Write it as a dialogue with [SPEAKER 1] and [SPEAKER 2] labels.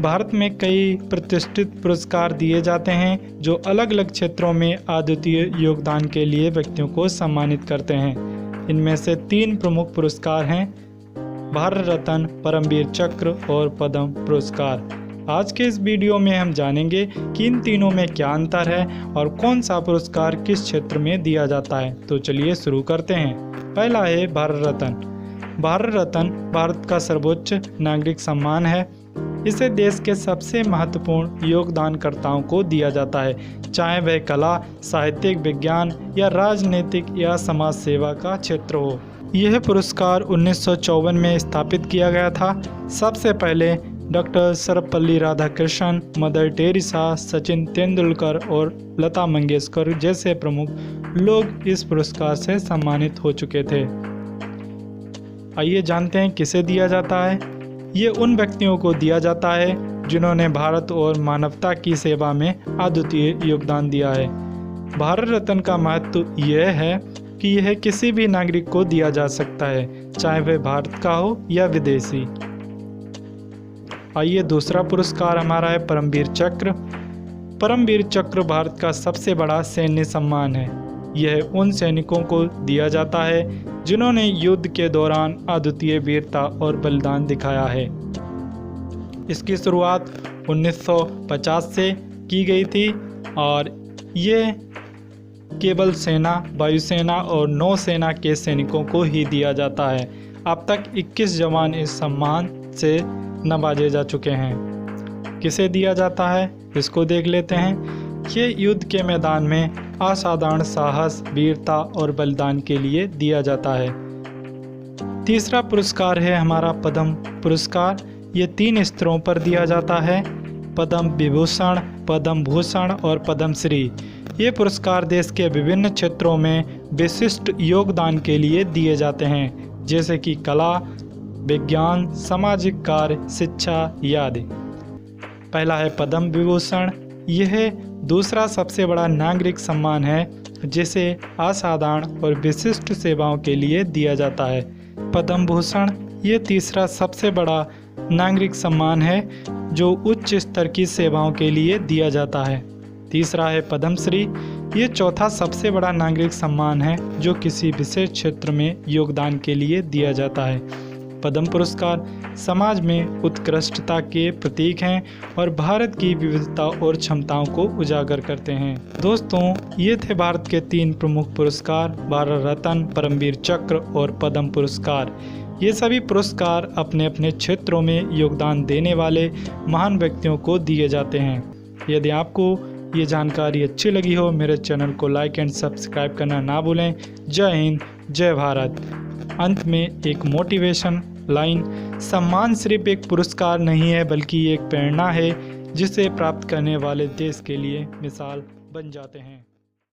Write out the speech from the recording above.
[SPEAKER 1] भारत में कई प्रतिष्ठित पुरस्कार दिए जाते हैं जो अलग अलग क्षेत्रों में अद्वितीय योगदान के लिए व्यक्तियों को सम्मानित करते हैं। इनमें से 3 प्रमुख पुरस्कार हैं: भारत रत्न, परमवीर चक्र और पद्म पुरस्कार। आज के इस वीडियो में हम जानेंगे कि इन तीनों में क्या अंतर है और कौन सा पुरस्कार किस क्षेत्र में दिया जाता है। तो चलिए शुरू करते हैं। पहला है भारत रत्न। भारत रत्न भारत का सर्वोच्च नागरिक सम्मान है। इसे देश के सबसे महत्वपूर्ण योगदानकर्ताओं को दिया जाता है, चाहे वह कला, साहित्यिक, विज्ञान या राजनीतिक या समाज सेवा का क्षेत्र हो। यह पुरस्कार 1954 में स्थापित किया गया था। सबसे पहले doctor Sarvepalli Radhakrishnan, mother Teresa, Sachin Tendulkar और लता मंगेशकर जैसे प्रमुख लोग इस पुरस्कार से सम्मानित हो चुके थे। आइए जानते हैं किसे दिया जाता है। ये उन व्यक्तियों को दिया जाता है जिन्होंने भारत और मानवता की सेवा में अद्वितीय योगदान दिया है। भारत रत्न का महत्व यह है कि यह किसी भी नागरिक को दिया जा सकता है, चाहे वह भारत का हो या विदेशी। आइए दूसरा पुरस्कार हमारा है परमवीर चक्र। परमवीर चक्र भारत का सबसे बड़ा सैन्य सम्मान है। यह उन सैनिकों को दिया जाता है जिन्होंने युद्ध के दौरान अद्वितीय वीरता और बलिदान दिखाया है। इसकी शुरुआत 1950 से की गई थी और ये केवल सेना, वायुसेना और नौसेना के सैनिकों को ही दिया जाता है। अब तक 21 जवान इस सम्मान से नवाजे जा चुके हैं। किसे दिया जाता है इसको देख लेते हैं। ये युद्ध के मैदान में असाधारण साहस, वीरता और बलिदान के लिए दिया जाता है। तीसरा पुरस्कार है हमारा पद्म पुरस्कार। ये 3 स्तरों पर दिया जाता है: पद्म विभूषण, पद्म भूषण और पद्म श्री। ये पुरस्कार देश के विभिन्न क्षेत्रों में विशिष्ट योगदान के लिए दिए जाते हैं, जैसे कि कला, विज्ञान, सामाजिक कार्य, शिक्षा आदि। पहला है पद्म विभूषण। यह दूसरा सबसे बड़ा नागरिक सम्मान है जिसे असाधारण और विशिष्ट सेवाओं के लिए दिया जाता है। पद्म भूषण ये तीसरा सबसे बड़ा नागरिक सम्मान है जो उच्च स्तर की सेवाओं के लिए दिया जाता है। तीसरा है पद्म श्री। ये चौथा सबसे बड़ा नागरिक सम्मान है जो किसी विशेष क्षेत्र में योगदान के लिए दिया जाता है। पद्म पुरस्कार समाज में उत्कृष्टता के प्रतीक हैं और भारत की विविधता और क्षमताओं को उजागर करते हैं। दोस्तों, ये थे भारत के 3 प्रमुख पुरस्कार: भारत रत्न, परमवीर चक्र और पद्म पुरस्कार। ये सभी पुरस्कार अपने अपने क्षेत्रों में योगदान देने वाले महान व्यक्तियों को दिए जाते हैं। यदि आपको ये जानकारी अच्छी लगी हो, मेरे चैनल को लाइक एंड सब्सक्राइब करना ना भूलें। जय हिंद, जय भारत। अंत में एक मोटिवेशन लाइन: सम्मान सिर्फ एक पुरस्कार नहीं है बल्कि एक प्रेरणा है जिसे प्राप्त करने वाले देश के लिए मिसाल बन जाते हैं।